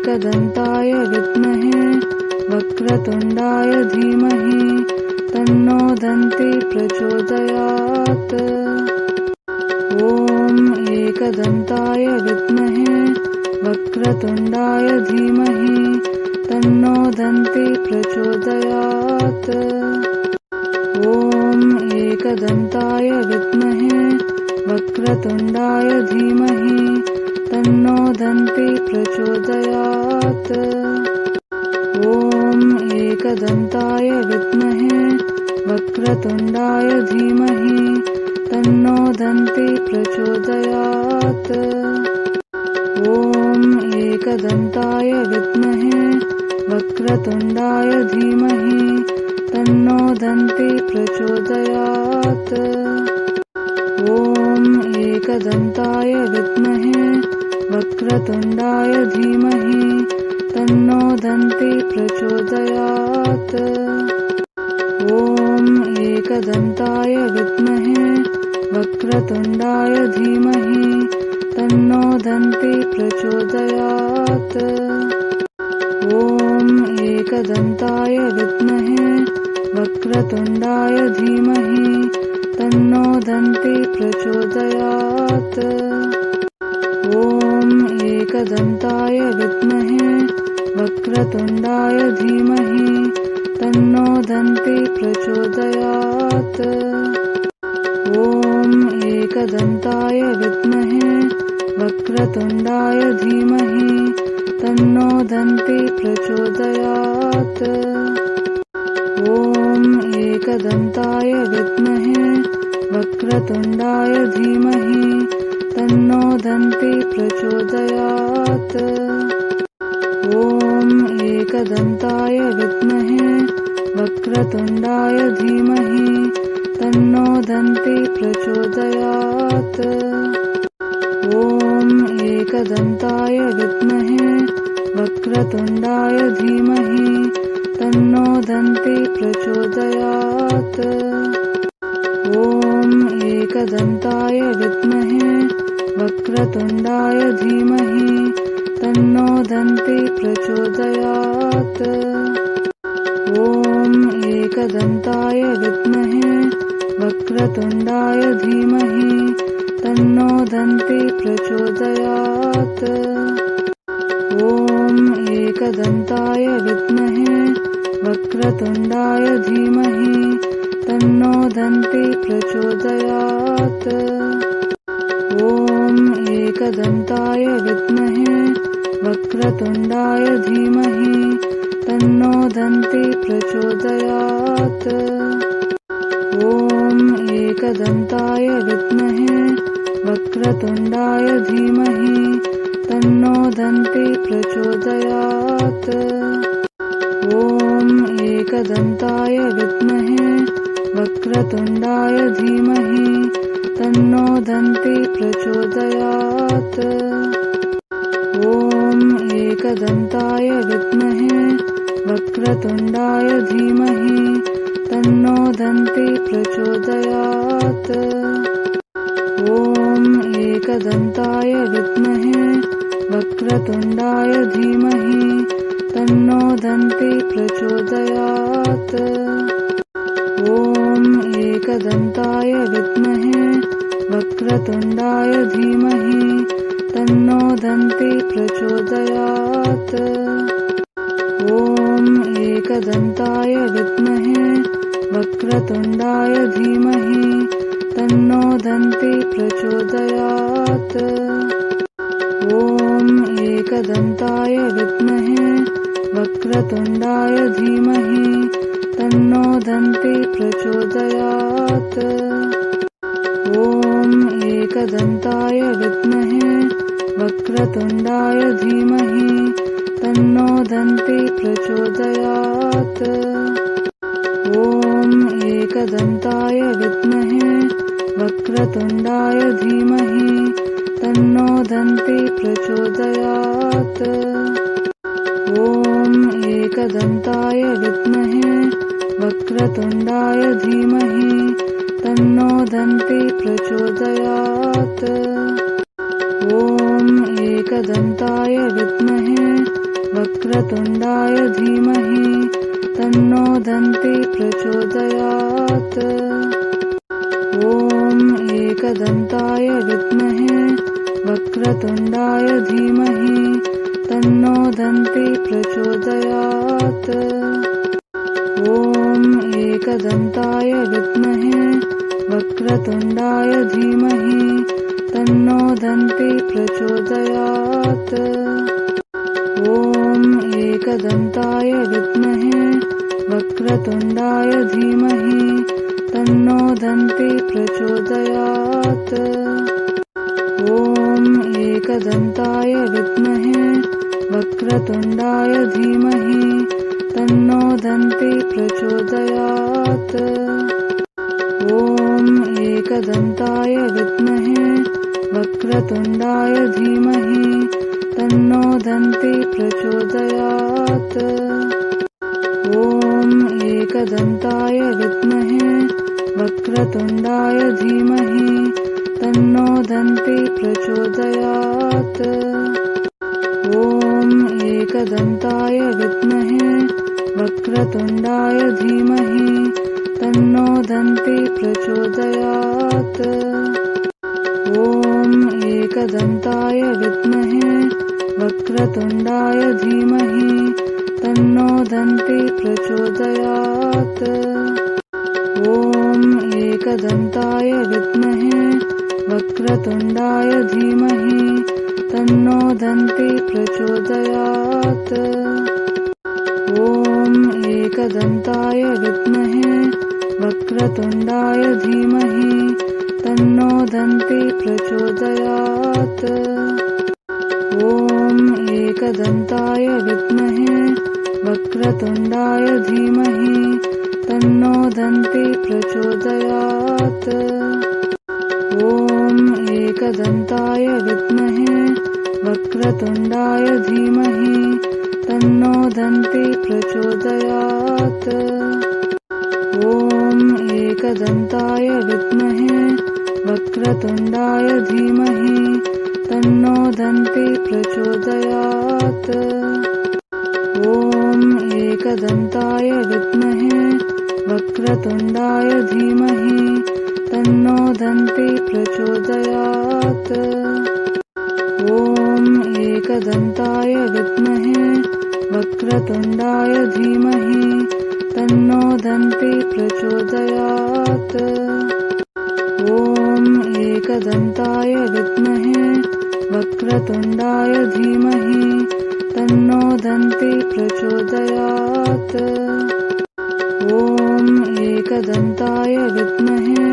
एकदन्ताय विद्महे वक्रतुण्डाय धीमहि तन्नो दन्ती प्रचोदयात्। ॐ एकदन्ताय विद्महे वक्रतुण्डाय धीमहि तन्नो दन्ती प्रचोदयात्। ॐ एकदन्ताय विद्महे वक्रतुण्डाय धीमहि तन्नो दन्ती प्रचोदयात्। ॐ एकदन्ताय विद्महे वक्रतुण्डाय धीमहि तन्नो दन्ती प्रचोदयात्। ॐ एकदन्ताय विद्महे वक्रतुण्डाय धीमहि तन्नो दन्ती प्रचोदयात्। ॐ एकदन्ताय विद्महे वक्रतुण्डाय धीमहि तन्नो दन्ती प्रचोदयात्। ॐ एकदन्ताय विद्महे वक्रतुण्डाय धीमहि तन्नो दन्ती प्रचोदयात्। ॐ एकदन्ताय विद्महे वक्रतुण्डाय धीमहि तन्नो दन्ती प्रचोदयात्। ॐ एकदन्ताय विद्महे वक्रतुण्डाय धीमहि तन्नो दन्ती प्रचोदयात्। ॐ एकदन्ताय विद्महे वक्रतुण्डाय धीमहि तन्नो दन्ती प्रचोदयात्। ॐ एकदन्ताय विद्महे वक्रतुण्डाय धीमहि तन्नो दन्ती प्रचोदयात्। ॐ एकदन्ताय विद्महे वक्रतुण्डाय धीमहि तन्नो दन्ती प्रचोदयात्। ॐ एकदन्ताय विद्महे वक्रतुण्डाय धीमहि तन्नो दन्ती प्रचोदयात्। ॐ एकदन्ताय विद्महे वक्रतुण्डाय धीमहि तन्नो दन्ती प्रचोदयात्। ॐ एकदन्ताय विद्महे वक्रतुण्डाय धीमहि तन्नो दन्ती प्रचोदयात्। ॐ एकदन्ताय विद्महे वक्रतुण्डाय धीमहि तन्नो दन्ती प्रचोदयात्। ॐ एकदन्ताय विद्महे वक्रतुण्डाय धीमहि तन्नो दन्ती प्रचोदयात्। ॐ एकदन्ताय विद्महे वक्रतुण्डाय धीमहि तन्नो दन्ती प्रचोदयात्। ॐ एकदन्ताय विद्महे वक्रतुण्डाय धीमहि तन्नो दन्ती प्रचोदयात्। ॐ एकदन्ताय विद्महे वक्रतुण्डाय धीमहि तन्नो दन्ती प्रचोदयात्। ॐ एकदन्ताय विद्महे वक्रतुण्डाय धीमहि तन्नो दन्ती प्रचोदयात्। ॐ एकदन्ताय विद्महे वक्रतुण्डाय धीमहि तन्नो दन्ती प्रचोदयात्। ॐ एकदन्ताय विद्महे वक्रतुण्डाय धीमहि तन्नो दन्ती प्रचोदयात्। ॐ एकदन्ताय विद्महे वक्रतुण्डाय धीमहि तन्नो दन्ती प्रचोदयात्। ॐ एकदन्ताय विद्महे वक्रतुण्डाय धीमहि तन्नो दन्ती प्रचोदयात्। ॐ एकदन्ताय विद्महे वक्रतुण्डाय धीमहि तन्नो दन्ती प्रचोदयात्। ॐ एकदन्ताय विद्महे वक्रतुण्डाय धीमहि तन्नो दन्ती प्रचोदयात्। ॐ एकदन्ताय विद्महे वक्रतुण्डाय धीमहि तन्नो दन्ती प्रचोदयात्। ॐ एकदन्ताय विद्महे वक्रतुण्डाय धीमहि तन्नो दन्ती प्रचोदयात्। ॐ एकदन्ताय विद्महे वक्रतुण्डाय धीमहि तन्नो दन्ती प्रचोदयात्। ॐ एकदन्ताय विद्महे वक्रतुण्डाय धीमहि तन्नो दन्ती प्रचोदयात्। ॐ एकदन्ताय विद्महे वक्रतुण्डाय धीमहि तन्नो दन्ती प्रचोदयात्। ॐ एकदन्ताय विद्महे वक्रतुण्डाय धीमहि तन्नो दन्ती प्रचोदयात्। ॐ एकदन्ताय विद्महे वक्रतुण्डाय धीमहि तन्नो दन्ती प्रचोदयात्। ॐ एकदन्ताय विद्महे वक्रतुण्डाय धीमहि तन्नो दन्ती प्रचोदयात्। ॐ एकदन्ताय विद्महे वक्रतुण्डाय धीमहि तन्नो दन्ती प्रचोदयात्। ॐ एकदन्ताय विद्महे वक्रतुण्डाय धीमहि तन्नो दन्ती प्रचोदयात्। ॐ एकदन्ताय विद्महे वक्रतुण्डाय धीमहि तन्नो दन्ती प्रचोदयात्। ॐ एकदन्ताय विद्महे वक्रतुण्डाय धीमहि तन्नो दन्ती प्रचोदयात्। ॐ एकदन्ताय विद्महे वक्रतुण्डाय धीमहि तन्नो दन्ती प्रचोदयात्। ॐ एकदन्ताय विद्महे वक्रतुण्डाय धीमहि तन्नो दन्ती प्रचोदयात्। ॐ एकदन्ताय विद्महे वक्रतुण्डाय धीमहि तन्नो दन्ती प्रचोदयात्। ॐ एकदन्ताय विद्महे वक्रतुण्डाय धीमहि तन्नो दन्ती प्रचोदयात्। ॐ एकदन्ताय विद्महे वक्रतुण्डाय धीमहि तन्नो दन्ती प्रचोदयात्। ॐ एकदन्ताय विद्महे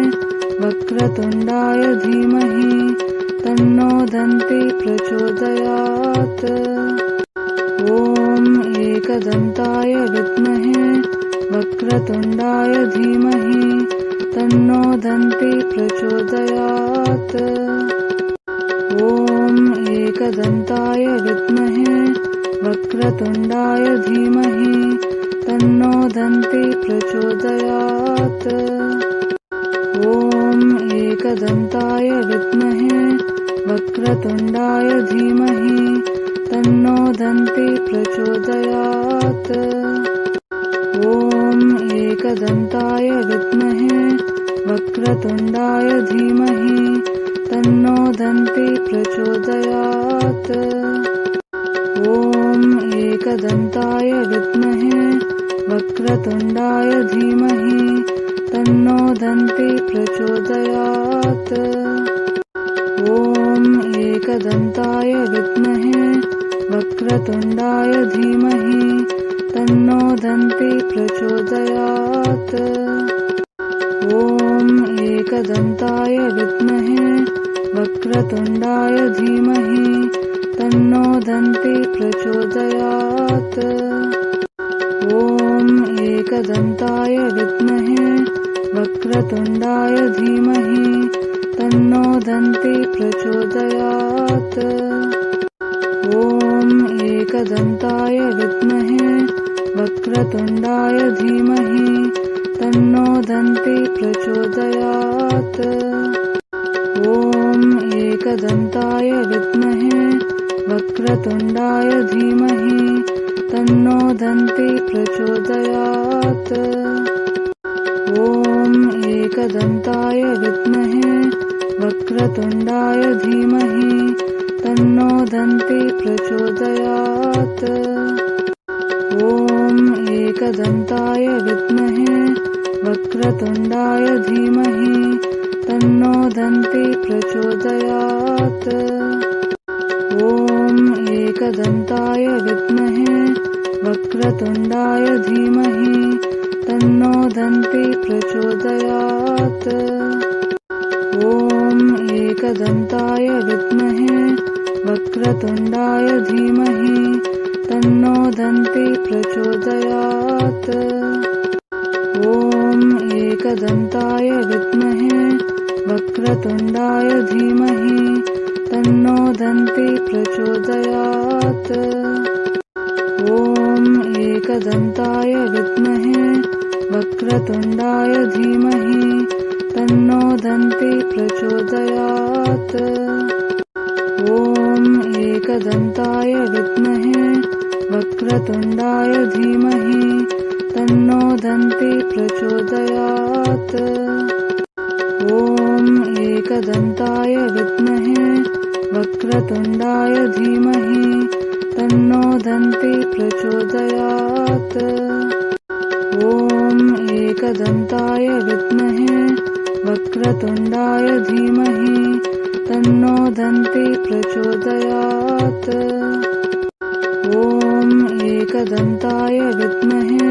वक्रतुण्डाय धीमहि तन्नो दन्ती प्रचोदयात्। ॐ एकदन्ताय विद्महे वक्रतुण्डाय धीमहि तन्नो दन्ती प्रचोदयात्। ॐ एकदन्ताय विद्महे वक्रतुण्डाय धीमहि तन्नो दन्ती प्रचोदयात्। ॐ एकदन्ताय विद्महे वक्रतुण्डाय धीमहि तन्नो दन्ती प्रचोदयात्। ॐ एकदन्ताय विद्महे वक्रतुण्डाय धीमहि तन्नो दन्ती प्रचोदयात्। ॐ एकदन्ताय विद्महे वक्रतुण्डाय धीमहि तन्नो दन्ती प्रचोदयात्। ॐ एकदन्ताय विद्महे वक्रतुण्डाय धीमहि तन्नो दन्ती प्रचोदयात्। ॐ एकदन्ताय विद्महे वक्रतुण्डाय धीमहि तन्नो दन्ती प्रचोदयात्। ॐ एकदन्ताय विद्महे वक्रतुण्डाय धीमहि तन्नो दन्ती प्रचोदयात्। ॐ एकदन्ताय विद्महे वक्रतुण्डाय धीमहि तन्नो दन्ती प्रचोदयात्। ॐ एकदन्ताय विद्महे वक्रतुण्डाय धीमहि तन्नो दन्ती प्रचोदयात्। ॐ एकदन्ताय विद्महे वक्रतुण्डाय धीमहि तन्नो दन्ती प्रचोदयात्। ॐ एकदन्ताय विद्महे वक्रतुण्डाय धीमहि तन्नो दन्ती प्रचोदयात्। ॐ एकदन्ताय विद्महे वक्रतुण्डाय धीमहि तन्नो दन्ती प्रचोदयात्। ॐ एकदन्ताय विद्महे वक्रतुण्डाय धीमहि तन्नो दन्ती प्रचोदयात्। ॐ एकदन्ताय विद्महे वक्रतुण्डाय धीमहि तन्नो दन्ती प्रचोदयात्। ॐ एकदन्ताय विद्महे वक्रतुण्डाय धीमहि तन्नो दन्ती प्रचोदयात्। ॐ एकदन्ताय विद्महे वक्रतुण्डाय धीमहि तन्नो दन्ती प्रचोदयात्। ॐ एकदन्ताय विद्महे वक्रतुण्डाय धीमहि तन्नो दन्ती प्रचोदयात्। ॐ एकदन्ताय विद्महे वक्रतुण्डाय धीमहि तन्नो दन्ती प्रचोदयात्। ॐ एकदन्ताय विद्महे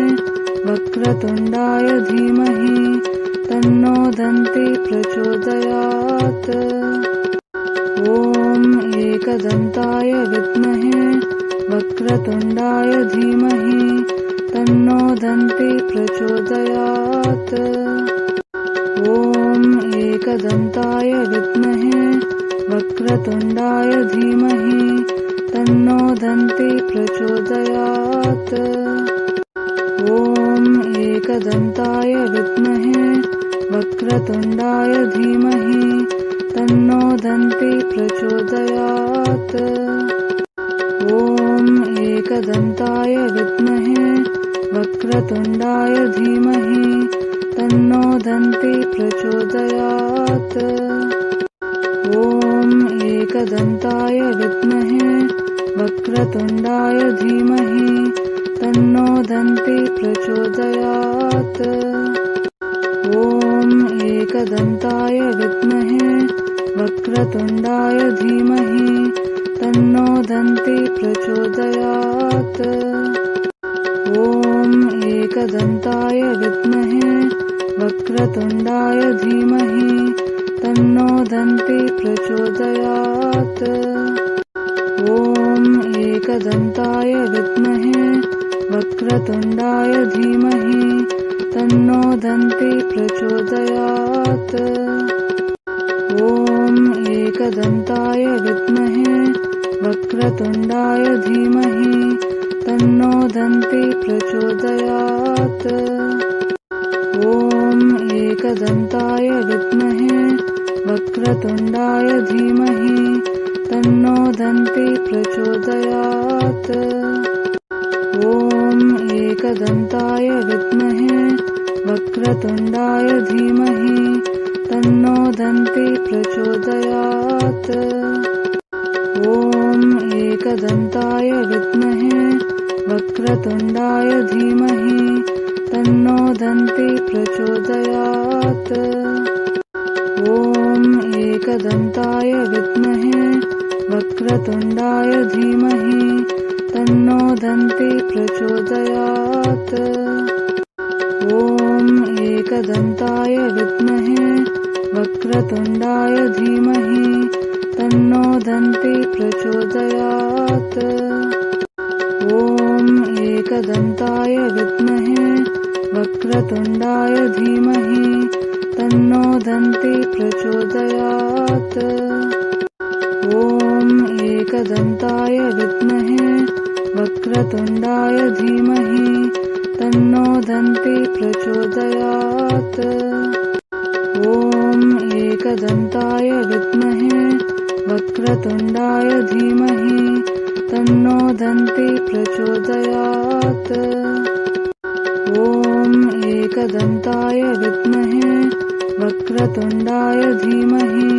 वक्रतुण्डाय धीमहि तन्नो दन्ती प्रचोदयात्। ॐ एकदन्ताय विद्महे वक्रतुण्डाय धीमहि तन्नो दन्ती प्रचोदयात्। ॐ एकदन्ताय विद्महे वक्रतुण्डाय धीमहि तन्नो दन्ती प्रचोदयात्। ॐ एकदन्ताय विद्महे वक्रतुण्डाय धीमहि तन्नो दन्ती प्रचोदयात्। ॐ एकदन्ताय विद्महे वक्रतुण्डाय धीमहि तन्नो दन्ती प्रचोदयात्। ॐ एकदन्ताय विद्महे वक्रतुण्डाय धीमहि तन्नो दन्ती प्रचोदयात्। ॐ एकदन्ताय विद्महे वक्रतुण्डाय धीमहि तन्नो दन्ती प्रचोदयात्। ॐ एकदन्ताय विद्महे वक्रतुण्डाय धीमहि तन्नो दन्ती प्रचोदयात्। ॐ एकदन्ताय विद्महे वक्रतुण्डाय धीमहि तन्नो दन्ती प्रचोदयात्। ॐ एकदन्ताय विद्महे वक्रतुण्डाय धीमहि तन्नो दन्ती प्रचोदयात्। ॐ एकदन्ताय विद्महे वक्रतुण्डाय धीमहि तन्नो दन्ती प्रचोदयात्। ॐ एकदन्ताय विद्महे वक्रतुण्डाय धीमहि तन्नो दन्ती प्रचोदयात्। ॐ एकदन्ताय विद्महे वक्रतुण्डाय धीमहि तन्नो दन्ती प्रचोदयात्। ॐ एकदन्ताय विद्महे वक्रतुण्डाय धीमहि तन्नो दन्ती प्रचोदयात्। ॐ एकदन्ताय विद्महे वक्रतुण्डाय धीमहि तन्नो दन्ती प्रचोदयात्। ॐ एकदन्ताय विद्महे वक्रतुण्डाय धीमहि तन्नो दन्ती प्रचोदयात्। ॐ एकदन्ताय विद्महे वक्रतुण्डाय धीमहि तन्नो दन्ती प्रचोदयात्। ॐ एकदन्ताय विद्महे वक्रतुण्डाय धीमहि तन्नो दन्ती प्रचोदयात्। ॐ एकदन्ताय विद्महे वक्रतुण्डाय धीमहि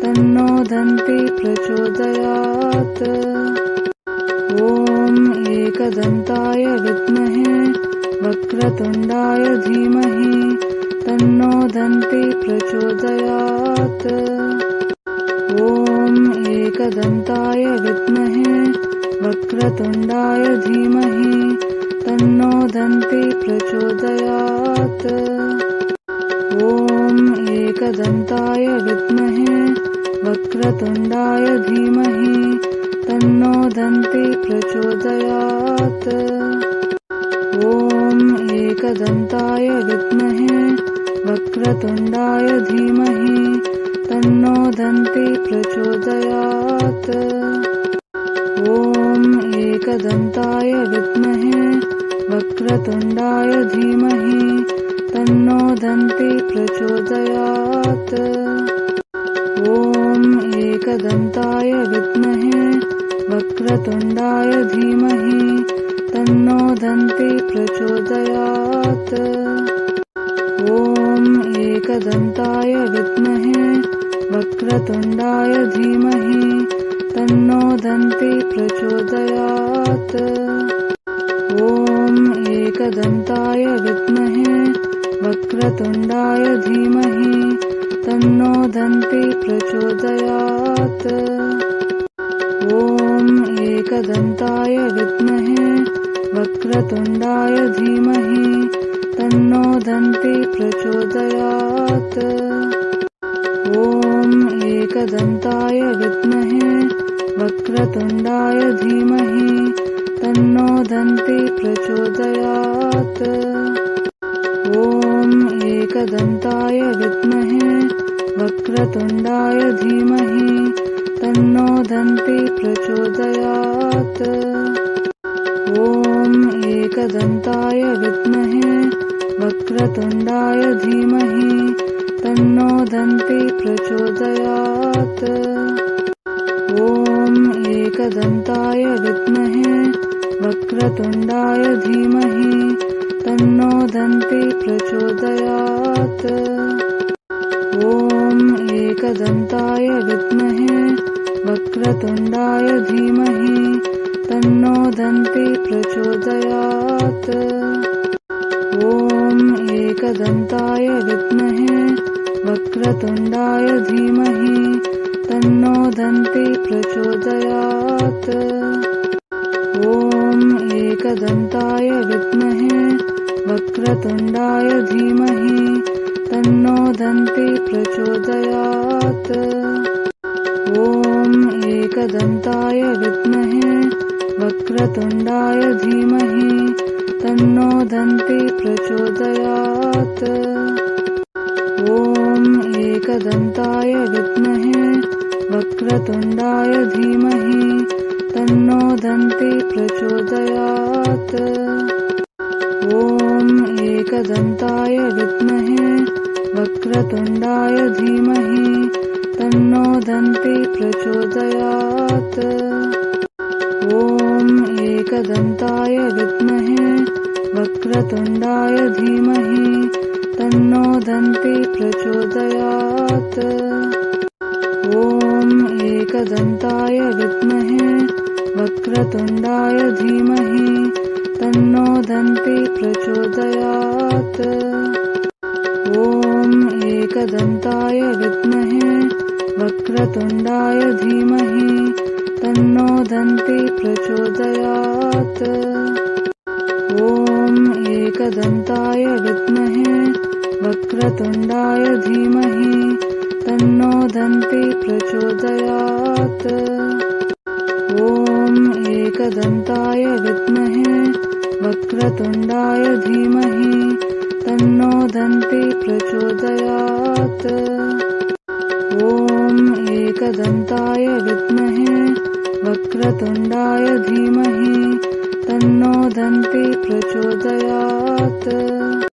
तन्नो दन्ती प्रचोदयात्। ॐ एकदन्ताय विद्महे वक्रतुण्डाय धीमहि तन्नो दन्ती प्रचोदयात्। ॐ एकदन्ताय विद्महे वक्रतुण्डाय धीमहि तन्नो दन्ती प्रचोदयात्। ॐ एकदन्ताय विद्महे वक्रतुण्डाय धीमहि तन्नो दन्ती प्रचोदयात्। ॐ एकदन्ताय विद्महे वक्रतुण्डाय धीमहि तन्नो दन्ती प्रचोदयात्। ॐ एकदन्ताय विद्महे वक्रतुण्डाय धीमहि तन्नो दन्ती प्रचोदयात्। ॐ एकदन्ताय विद्महे वक्रतुण्डाय धीमहि तन्नो दन्ती प्रचोदयात्। ॐ एकदन्ताय विद्महे वक्रतुण्डाय धीमहि तन्नो दन्ती प्रचोदयात्। ॐ एकदन्ताय विद्महे वक्रतुण्डाय धीमहि तन्नो दन्ती प्रचोदयात्। ॐ एकदन्ताय विद्महे वक्रतुण्डाय धीमहि तन्नो दन्ती प्रचोदयात्। ॐ एकदन्ताय विद्महे वक्रतुण्डाय धीमहि तन्नो दन्ती प्रचोदयात्। ॐ एकदन्ताय विद्महे वक्रतुण्डाय धीमहि तन्नो दन्ती प्रचोदयात्। ॐ एकदन्ताय विद्महे वक्रतुण्डाय धीमहि तन्नो दन्ती प्रचोदयात्। ॐ एकदन्ताय विद्महे वक्रतुण्डाय धीमहि तन्नो दन्ती प्रचोदयात्। ॐ एकदन्ताय विद्महे वक्रतुण्डाय धीमहि तन्नो दन्ती प्रचोदयात्। ॐ एकदन्ताय विद्महे वक्रतुण्डाय धीमहि तन्नो दन्ती प्रचोदयात्। ॐ एकदन्ताय विद्महे वक्रतुण्डाय धीमहि तन्नो दन्ती प्रचोदयात्। ॐ एकदन्ताय विद्महे वक्रतुण्डाय धीमहि तन्नो दन्ती प्रचोदयात्। ॐ एकदन्ताय विद्महे वक्रतुण्डाय धीमहि तन्नो दन्ती प्रचोदयात्। ॐ एकदन्ताय विद्महे वक्रतुण्डाय धीमहि तन्नो दन्ती प्रचोदयात्। ॐ एकदन्ताय विद्महे वक्रतुण्डाय धीमहि तन्नो दन्ती प्रचोदयात्। ॐ एकदन्ताय विद्महे वक्रतुण्डाय धीमहि तन्नो दन्ती प्रचोदयात्। ॐ एकदन्ताय विद्महे वक्रतुण्डाय धीमहि तन्नो दन्ती प्रचोदयात्। ॐ एकदन्ताय विद्महे वक्रतुण्डाय धीमहि तन्नो दन्ती प्रचोदयात्। ॐ एकदन्ताय विद्महे वक्रतुण्डाय धीमहि तन्नो दन्ती प्रचोदयात्। ॐ एकदन्ताय